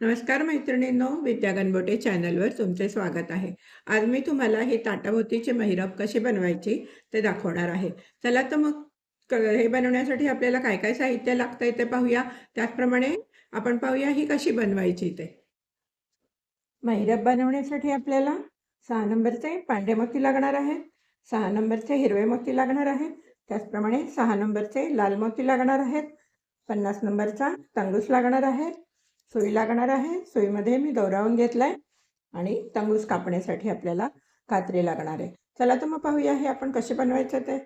नमस्कार मैत्रिणींनो, विद्या गणबोटे चॅनलवर तुमचे स्वागत आहे. आज मी तुम्हाला ही ताटाभोवतीची महिरप कशी बनवायची ते दाखवणार आहे. चला तर मग हे बनवण्यासाठी आपल्याला काय काय साहित्य लागतंय ते पाहूया. त्याचप्रमाणे आपण पाहूया ही कशी बनवायची ते. महिरप बनवण्यासाठी आपल्याला 6 नंबरचे पांढरे मोती लागणार आहेत, 6 नंबरचे हिरवे मोती लागणार आहेत, त्याचप्रमाणे 6 नंबरचे लाल मोती लागणार आहेत, 50 नंबरचा तंगूस लागणार आहे, सुई लागणार आहे. सुईमध्ये मी दोरावून घेतलाय आणि तंगूस कापण्यासाठी आपल्याला कात्री लागणार आहे. चला तर मग पाहूया हे आपण कसे बनवायचं ते.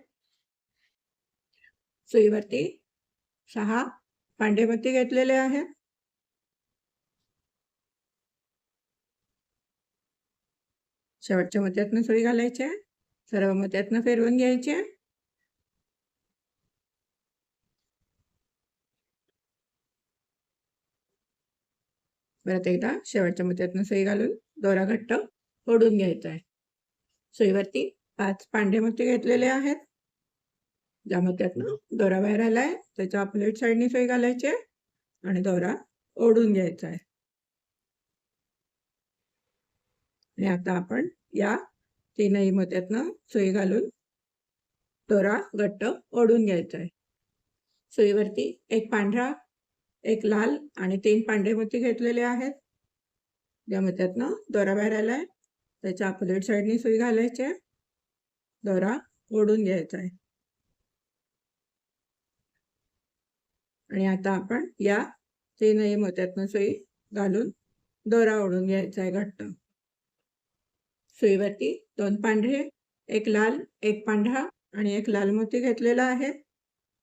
सुईवरती 6 पांढरे मोती घेतलेले आहेत. शेवटच्या मोत्यातनं सुई घालायची आहे, सर्व मोत्यातनं फिरवून घ्यायची आहे. परत एकदा शेवटच्या मोत्यातनं सुई घालून दोरा घट्ट ओढून घ्यायचा आहे. सुईवरती 5 पांढरे मोती घेतलेले आहेत. ज्या मोत्यातनं दोरा बाहेर आलाय त्याच्या ऑपोजिट साईडनी सुई घालायची आहे आणि दोरा ओढून घ्यायचा आहे. आणि आता आपण या तीनही मोत्यातनं सुई घालून दोरा घट्ट ओढून घ्यायचा आहे. सुईवरती एक पांढरा, एक लाल आणि 3 पांढरे मोती घेतलेले आहेत. ज्या मोत्यातनं दोरा बाहेर आलाय त्याच्या ऑपोजिट साईडनी सुई घालायची आहे, दोरा ओढून घ्यायचा आहे. आणि आता आपण या तीनही मोत्यातनं सुई घालून दोरा ओढून घ्यायचा आहे घट्ट. सुईवरती 2 पांढरे, एक लाल, एक पांढरा आणि एक लाल मोती घेतलेला आहे.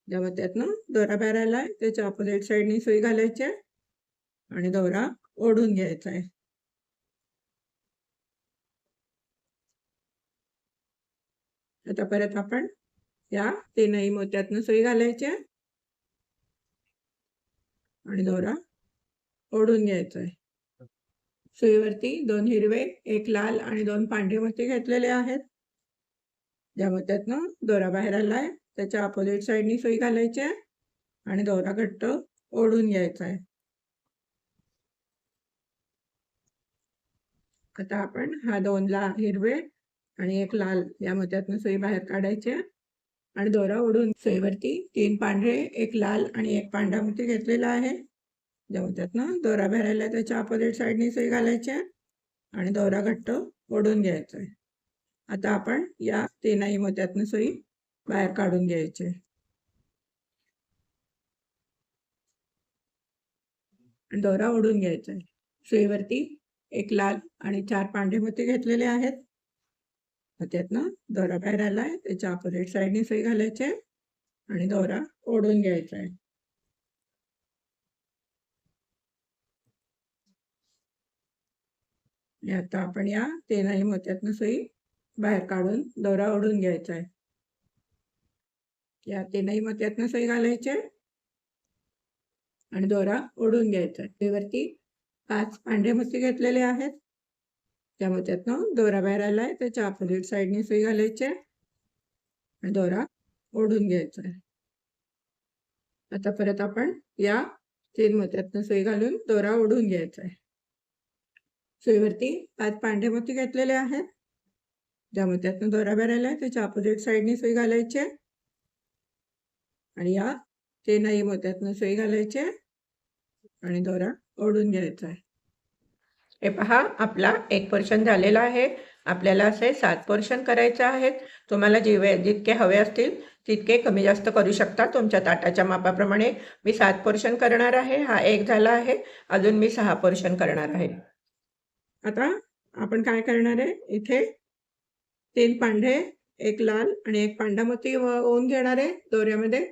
ज्या मोत्यातनं दोरा बाहेर आलाय त्याच्या ऑपोजिट साईडनी सुई घालायची आहे आणि दोरा ओढून घ्यायचा आहे. आता परत आपण या तीनही मोत्यातनं सुई घालायची आहे आणि दोरा ओढून घ्यायचा आहे. सुईवरती 2 हिरवे, एक लाल आणि 2 पांढरे मोती घेतलेले आहेत. ज्या मोत्यातनं दोरा बाहेर आलाय त्याच्या ऑपोजिट साईडनी सुई घालायची आहे आणि दोरा घट्ट ओढून घ्यायचा आहे. आता आपण हा 2 हिरवे आणि एक लाल या मोत्यातनं सुई बाहेर काढायची आणि दोरा ओढून सुईवरती 3 पांढरे, एक लाल आणि एक पांढरा मोती घेतलेला आहे. ज्या मोत्यातनं दोरा बाहेर आलाय त्याच्या ऑपोजिट साईडनी सुई घालायची आणि दोरा घट्ट ओढून घ्यायचा आहे. आता आपण या तीनही मोत्यातनं सुई बाहेर काढून घ्यायची आणि दोरा ओढून घ्यायचा आहे. सुईवरती एक लाल आणि 4 पांढरे मोती घेतलेले आहेत. त्यातनं दोरा बाहेर आलाय त्याच्या ऑपोजिट साईडनी सुई घालायचे आणि दोरा ओढून घ्यायचा आहे. आणि आता आपण या तीनही मोत्यातनं सुई बाहेर काढून दोरा ओढून घ्यायचा आहे. या तीनही मोत्यातनं सुई घालायचे आणि दोरा ओढून घ्यायचा आहे. सुईवरती 5 पांढरे मोती घेतलेले आहेत. त्या मोत्यातनं दोरा बाहेर आलाय त्याच्या ऑपोजिट साईडनी सुई घालायची आणि दोरा ओढून घ्यायचा आहे. आता परत आपण या 3 मोत्यातनं सुई घालून दोरा ओढून घ्यायचा आहे. सुईवरती 5 पांढरे मोती घेतलेले आहेत. ज्या मोत्यातनं दोरा बाहेर आलाय त्याच्या ऑपोजिट साईडनी सुई घालायची आणि या 3ही मोत्यातनं सुई घालायची आणि दोरा ओढून घ्यायचा आहे. हे पहा, आपला 1 पोर्शन झालेला आहे. आपल्याला असे 7 पोर्शन करायचे आहेत. तुम्हाला जितके हवे असतील तितके कमी जास्त करू शकता तुमच्या ताटाच्या मापाप्रमाणे. मी 7 पोर्शन करणार आहे. हा 1 झाला आहे, अजून मी 6 पोर्शन करणार आहे. आता आपण काय करणार आहे, इथे 3 पांढरे, एक लाल आणि एक पांढरा मोती ओवून घेणार आहे दोऱ्यामध्ये.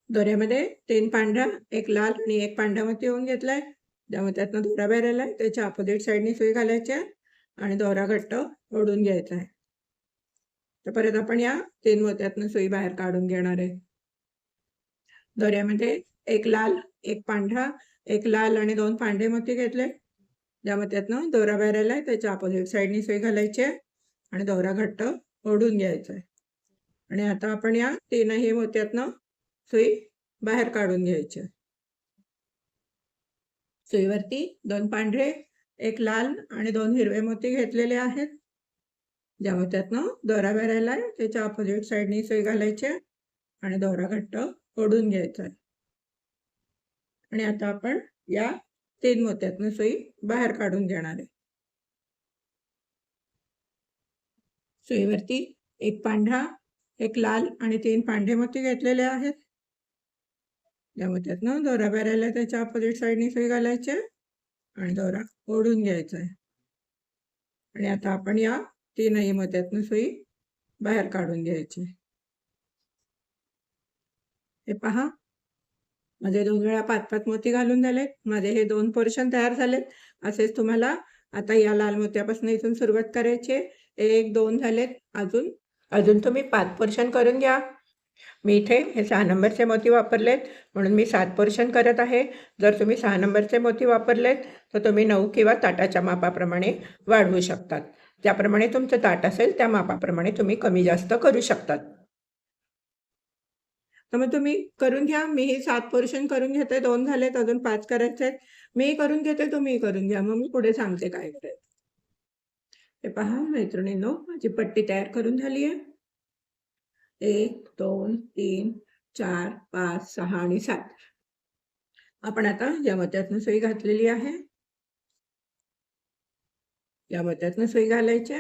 दोऱ्यामध्ये 3 पांढरा, एक लाल आणि एक पांढरा मोती ओवून घेतलाय. ज्यामुळे त्यातनं दोरा बाहेर आलाय त्याच्या ऑपोजिट साईडनी सुई घालायची आणि दोरा घट्ट ओढून घ्यायचा आहे. तर परत आपण या 3 मोत्यातनं सुई बाहेर काढून घेणार आहे. दोऱ्यामध्ये एक लाल, एक पांढरा, एक लाल आणि 2 पांढरे मोती घेतले. ज्या मोत्यातनं दोरा बाहेर आलाय त्याच्या ऑपोजिट साईडनी सुई घालायची आणि दोरा घट्ट ओढून घ्यायचा आहे. आणि आता आपण या 3ही मोत्यातनं सुई बाहेर काढून घ्यायची. सुईवरती 2 पांढरे, 1 लाल आणि 2 हिरवे मोती घेतलेले आहेत. ज्या मोत्यातनं दोरा भरायला आहे त्याच्या ऑपोजिट साईडनी सुई घालायची आणि दोरा घट्ट ओढून घ्यायचा आहे. आणि आता आपण या 3 मोत्यातनं सुई बाहेर काढून घेणार आहे. सुईवरती 1 पांढरा, 1 लाल आणि 3 पांढरे मोती घेतलेले आहेत. या मोत्यातनं दोरा भरायला त्याच्या ऑपोजिट साईडनी सुई घालायची आणि दोरा ओढून घ्यायचा आहे. आणि आता आपण या 3ही मोत्यातनं सुई बाहेर काढून घ्यायची. हे पहा, माझे 2 वेळा 5-5 मोती घालून झालेत. माझे हे 2 पोर्शन तयार झालेत. असेच तुम्हाला आता या लाल मोत्यापासून इथून सुरुवात करायची. 1, 2 झालेत. अजून तुम्ही 5 पोर्शन करून घ्या. मी इथे हे 6 नंबरचे मोती वापरलेत म्हणून मी 7 पोर्शन करत आहे. जर तुम्ही 6 नंबरचे मोती वापरलेत तर तुम्ही 9 किंवा ताटाच्या मापाप्रमाणे वाढवू शकतात. ज्याप्रमाणे तुमचं ताट असेल त्या मापाप्रमाणे तुम्ही कमी जास्त करू शकतात. तर मग तुम्ही करून घ्या. मीही 7 पोर्शन करून घेते. 2 झालेत, अजून 5 करायचे आहेत. मी करून घेते, तुम्ही करून घ्या. मग मी पुढे सांगते काय करायचं. हे पहा मैत्रिणींनो, माझी पट्टी तयार करून झाली आहे. 1, 2, 3, 4, 5, 6 आणि 7. आपण आता या मोत्यातनं सुई घातलेली आहे. या मोत्यातनं सुई घालायची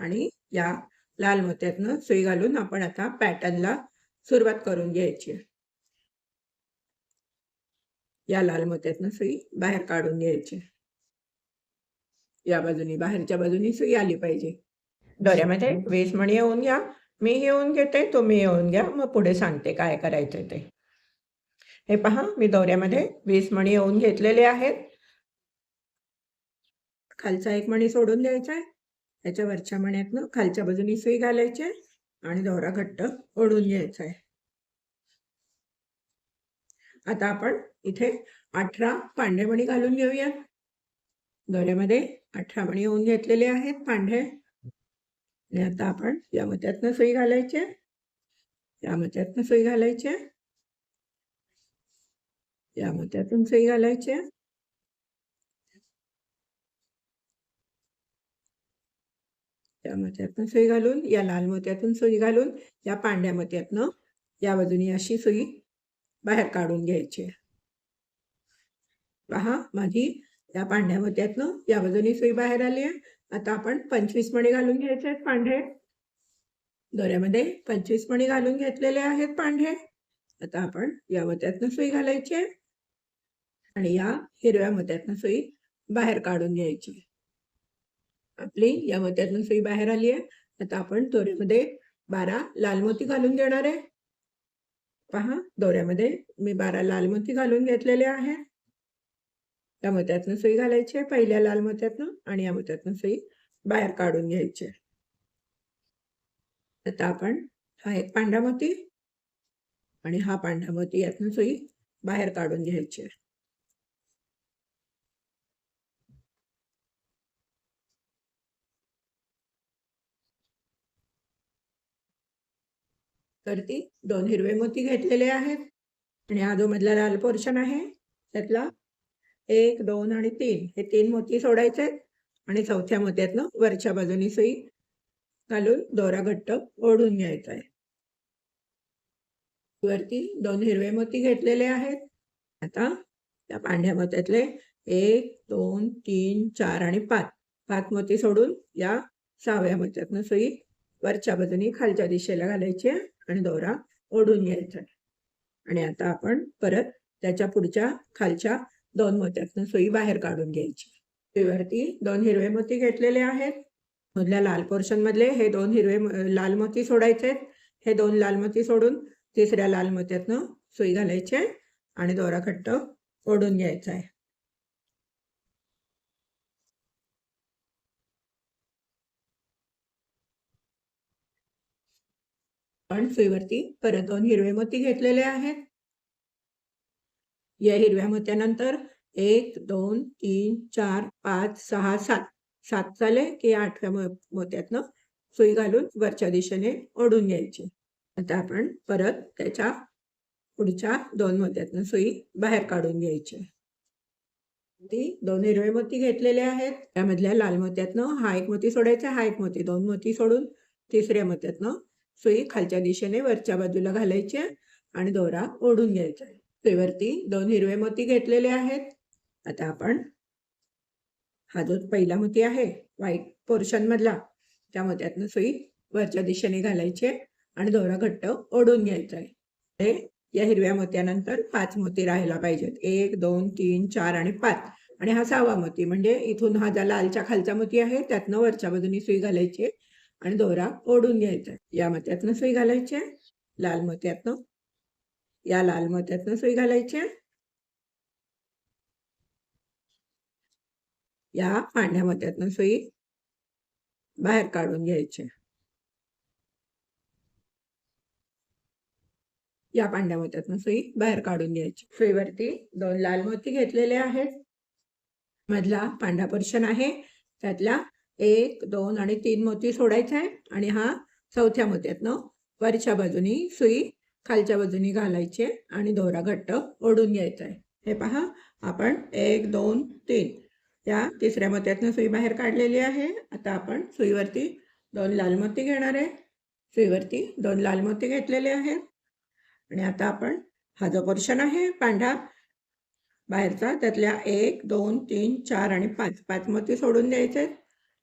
आणि या लाल मोत्यातनं सुई घालून आपण आता पॅटर्नला सुरुवात करून घ्यायची. या लाल मोत्यातनं सुई बाहेर काढून घ्यायची. या बाजूनी बाहेरच्या बाजूनी सुई आली पाहिजे. दोऱ्यामध्ये 20 मणी येऊन घ्या. मी येऊन घेते, तुम्ही येऊन घ्या. मग पुढे सांगते काय करायचं ते. हे पहा, मी दोऱ्यामध्ये 20 मणी येऊन घेतलेले आहेत. खालचा 1 मणी सोडून द्यायचा आहे. त्याच्या वरच्या मण्यातनं खालच्या बाजूनी सुई घालायची आणि दोरा घट्ट ओढून घ्यायचा आहे. आता आपण इथे 18 पांढरे मणी घालून घेऊया. दोऱ्यामध्ये 18 मणी येऊन घेतलेले आहेत पांढरे. आणि आता आपण या मोत्यातनं सुई घालायची. या मोत्यातनं सुई घालायची. या मोत्यातून सुई घालायची. या मोत्यातनं सुई घालून या लाल मोत्यातून सुई घालून या पांढऱ्या मोत्यातनं या बाजूनी अशी सुई बाहेर काढून घ्यायची. पहा, माझी या पांढऱ्या मोत्यातनं या बाजूनी सुई बाहेर आली आहे. आता आपण 25 मणी घालून घ्यायचे आहेत पांढरे. दोऱ्यामध्ये 25 मणी घालून घेतलेले आहेत पांढरे. आता आपण या मोत्यातनं सुई घालायची आणि या हिरव्या मोत्यातनं सुई बाहेर काढून घ्यायची. आपली या मोत्यातनं सुई बाहेर आली आहे. आता आपण दोऱ्यामध्ये 12 लाल मोती घालून देणार आहे. पहा, दोऱ्यामध्ये मी 12 लाल मोती घालून घेतलेले आहे. या मोत्यातनं सुई घालायची आहे पहिल्या लाल मोत्यातनं आणि या मोत्यातनं सुई बाहेर काढून घ्यायची. आता आपण हा एक पांढरा मोती आणि हा पांढरा मोती यातनं सुई बाहेर काढून घ्यायची. तर ती 2 हिरवे मोती घेतलेले आहेत आणि हा जो मधला लाल पोर्शन आहे त्यातला 1, 2 आणि 3 हे 3 मोती सोडायचे आणि चौथ्या मोत्यातनं वरच्या बाजूनी सुई घालून दोरा घट्ट ओढून घ्यायचा आहे. वरती 2 हिरवे मोती घेतलेले आहेत. आता त्या पांढऱ्या मोत्यातले 1, 2, 3, 4 आणि 5 मोती सोडून या 6व्या मोत्यातनं सुई वरच्या बाजूनी खालच्या दिशेला घालायची आणि दोरा ओढून घ्यायचा. आणि आता आपण परत त्याच्या पुढच्या खालच्या 2 मोत्यातनं सुई बाहेर काढून घ्यायची. सुईवरती 2 हिरवे मोती घेतलेले आहेत. मधल्या लाल पोर्शन मधले हे 2 हिरवे लाल मोती सोडायचे. हे 2 लाल मोती सोडून तिसऱ्या लाल मोत्यातनं सुई घालायची आणि दोरा घट्ट ओढून घ्यायचा आहे. पण सुईवरती परत 2 हिरवे मोती घेतलेले आहेत. या हिरव्या मोत्यानंतर 1, 2, 3, 4, 5, 6, 7 7 झाले की 8व्या मोत्यातनं सुई घालून वरच्या दिशेने ओढून घ्यायची. आता आपण परत त्याच्या पुढच्या 2 मोत्यातनं सुई बाहेर काढून घ्यायची. ती 2 हिरवे मोती घेतलेले आहेत. त्यामधल्या लाल मोत्यातनं हा एक मोती सोडायचा, हा एक मोती. 2 मोती सोडून तिसऱ्या मोत्यातनं सुई खालच्या दिशेने वरच्या बाजूला घालायची आणि दोरा ओढून घ्यायचा. सुईवरती 2 हिरवे मोती घेतलेले आहेत. आता आपण हा जो पहिला मोती आहे व्हाईट पोर्शन मधला, त्या मोत्यातनं सुई वरच्या दिशेने घालायची आणि दोरा घट्ट ओढून घ्यायचा आहे. या हिरव्या मोत्यानंतर 5 मोती राहायला पाहिजेत. 1 2 3 4 आणि 5. आणि हा 6वा मोती, म्हणजे इथून हा ज्या लालच्या खालचा मोती आहे त्यातनं वरच्या बाजूनी सुई घालायची आणि दोरा ओढून घ्यायचा. या मोत्यातनं सुई घालायची, लाल मोत्यातनं, या लाल मोत्यातनं सुई घालायची, या पांढऱ्या मोत्यातनं सुई बाहेर काढून घ्यायची. या पांढऱ्या मोत्यातनं सुई बाहेर काढून घ्यायची. सुईवरती 2 लाल मोती घेतलेले आहेत. मधला पांढरा पोर्शन आहे त्यातला 1 2 आणि 3 मोती सोडायचा आहे आणि हा चौथ्या मोत्यातनं वरच्या बाजूनी सुई खालच्या बाजूनी घालायची आणि दोरा घट्ट ओढून घ्यायचा आहे. हे पहा, आपण 1 2 3 या तिसऱ्या मोत्यातनं सुई बाहेर काढलेली आहे. आता आपण सुईवरती 2 लाल मोती घेणार आहे. सुईवरती 2 लाल मोती घेतलेले आहेत आणि आता आपण हा जो पोर्शन आहे पांढरा बाहेरचा त्यातल्या 1 2 3 4 आणि 5 मोती सोडून द्यायचे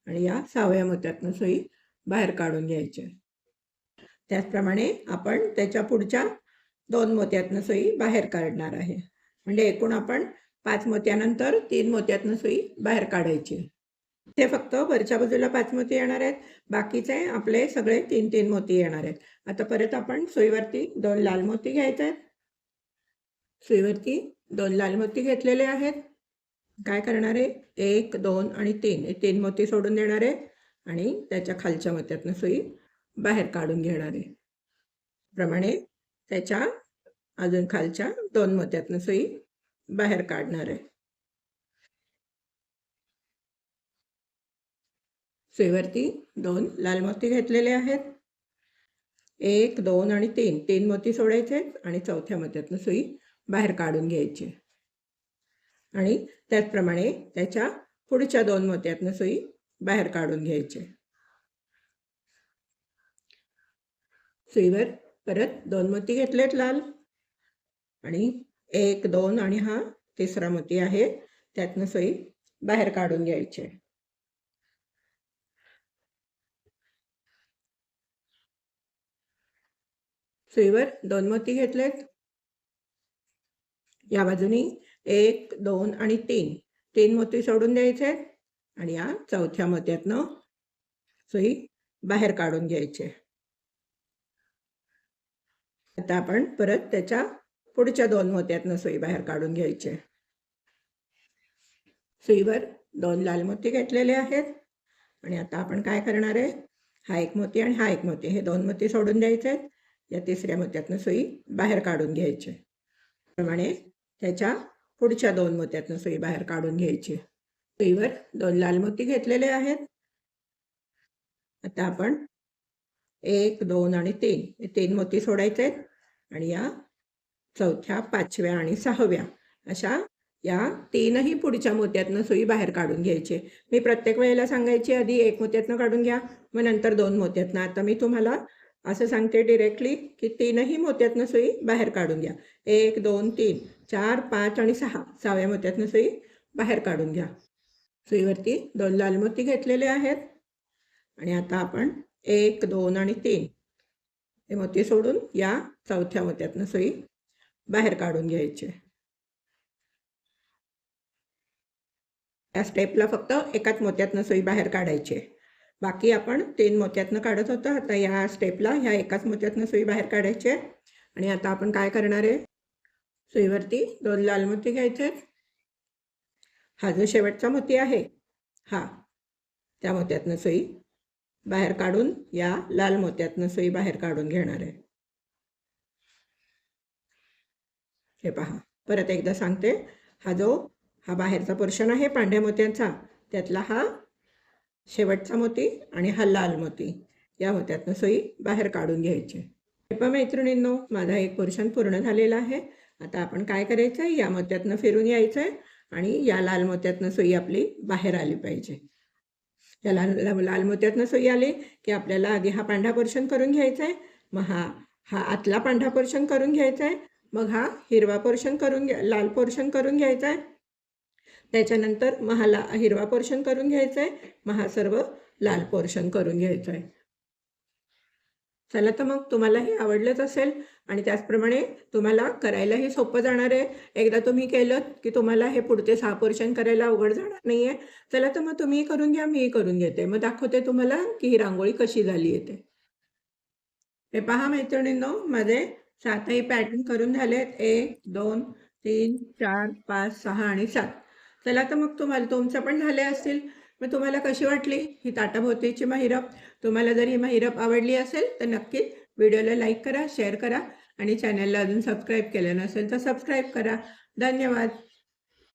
आणि या 6व्या मोत्यातनं सुई बाहेर काढून घ्यायची. त्याचप्रमाणे आपण त्याच्या पुढच्या 2 मोत्यातनं सुई बाहेर काढणार आहे. म्हणजे एकूण आपण 5 मोत्यानंतर 3 मोत्यातनं सुई बाहेर काढायची. ते फक्त वरच्या बाजूला 5 मोती येणार आहेत, बाकीचे आपले सगळे 3 मोती येणार आहेत. आता परत आपण सुईवरती 2 लाल मोती घ्यायचे आहेत. सुईवरती 2 लाल मोती घेतलेले आहेत. काय करणार आहे, 1 2 आणि 3 हे 3 मोती सोडून देणार आहे आणि त्याच्या खालच्या मोत्यातनं सुई बाहेर काढून घेणार आहे. प्रमाणे त्याच्या अजून खालच्या 2 मोत्यातनं सुई बाहेर काढणार आहे. सुईवरती 2 लाल मोती घेतलेले आहेत. 1 2 आणि 3 मोती सोडायचे आणि चौथ्या मोत्यातनं सुई बाहेर काढून घ्यायची आणि त्याचप्रमाणे त्याच्या पुढच्या 2 मोत्यातनं सुई बाहेर काढून घ्यायची. सुईवर परत 2 मोती घेतलेत लाल आणि 1 2 आणि हा तिसरा मोती आहे त्यातनं सुई बाहेर काढून घ्यायची. सुईवर 2 मोती घेतलेत. या बाजूनी 1 2 आणि 3 मोती सोडून द्यायचे आणि या चौथ्या मोत्यातनं सुई बाहेर काढून घ्यायची. आता आपण परत त्याच्या पुढच्या 2 मोत्यातनं सुई बाहेर काढून घ्यायची. सुईवर 2 लाल मोती घेतलेले आहेत आणि आता आपण काय करणार आहे, हा एक मोती आणि हा एक मोती, हे 2 मोती सोडून द्यायचे. या तिसऱ्या मोत्यातनं सुई बाहेर काढून घ्यायची. प्रमाणे त्याच्या पुढच्या 2 मोत्यातनं सुई बाहेर काढून घ्यायची. सुईवर 2 लाल मोती घेतलेले आहेत. आता आपण 1 2 आणि 3 हे 3 मोती सोडायचे आहेत आणि या चौथ्या 5व्या आणि 6व्या अशा या 3ही पुढच्या मोत्यातनं सुई बाहेर काढून घ्यायची. मी प्रत्येक वेळेला सांगायची आधी 1 मोत्यातनं काढून घ्या, मग नंतर 2 मोत्यातनं. आता मी तुम्हाला असं सांगते डायरेक्टली की 3ही मोत्यातनं सुई बाहेर काढून घ्या. 1 2 3 4 5 आणि 6व्या मोत्यातनं सुई बाहेर काढून घ्या. सुईवरती 2 लाल मोती घेतलेले आहेत आणि आता आपण 1 2 आणि 3 हे मोती सोडून या चौथ्या मोत्यातनं सुई बाहेर काढून घ्यायची. या स्टेपला फक्त एकाच मोत्यातनं सुई बाहेर काढायची. बाकी आपण 3 मोत्यातनं काढत होतो. आता या स्टेपला ह्या एकाच मोत्यातनं सुई बाहेर काढायची आणि आता आपण काय करणार आहे, सुईवरती 2 लाल मोती घ्यायचे. हा जो शेवटचा मोती आहे हा, त्या मोत्यातनं सुई बाहेर काढून या लाल मोत्यातनं सुई बाहेर काढून घेणार आहे. हे पहा, परत एकदा सांगते, हा बाहेरचा पोर्शन आहे पांढऱ्या मोत्यांचा, त्यातला हा शेवटचा मोती आणि हा लाल मोती, या मोत्यातनं सुई बाहेर काढून घ्यायची. पण मैत्रिणींनो, माझा एक पोर्शन पूर्ण झालेला आहे. आता आपण काय करायचं आहे, या मोत्यातनं फिरून यायचं आहे आणि या लाल मोत्यातनं सुई आपली बाहेर आली पाहिजे. या लाल मोत्यातनं सुई आली की आपल्याला आधी हा पांढरा पोर्शन करून घ्यायचा आहे. मग हा आतला पांढरा पोर्शन करून घ्यायचा आहे. मग हा हिरवा पोर्शन लाल पोर्शन करून घ्यायचा आहे. त्याच्यानंतर मग हा हिरवा पोर्शन करून घ्यायचा आहे. मग हा सर्व लाल पोर्शन करून घ्यायचा आहे. चला तर मग तुम्हाला हे आवडलंच असेल आणि त्याचप्रमाणे तुम्हाला करायलाही सोपं जाणार आहे. एकदा तुम्ही केलं की तुम्हाला हे पुढचे 6 पोर्शन करायला अवघड जाणार नाही आहे. चला तर मग तुम्ही करून घ्या, मीही करून घेते. मग दाखवते तुम्हाला की ही रांगोळी कशी झाली आहे ते. हे पहा मैत्रिणींनो, माझे 7ही पॅटर्न करून झालेत. 1, 2, 3, 4, 5, 6 आणि 7. चला तर मग तुमचं पण झाले असतील. मग तुम्हाला कशी वाटली ही ताटाभोवतीची महिरप? तुम्हाला जर ही महिरप आवडली असेल तर नक्कीच व्हिडिओला लाईक करा, शेअर करा आणि चॅनलला अजून सबस्क्राईब केलं नसेल तर सबस्क्राईब करा. धन्यवाद.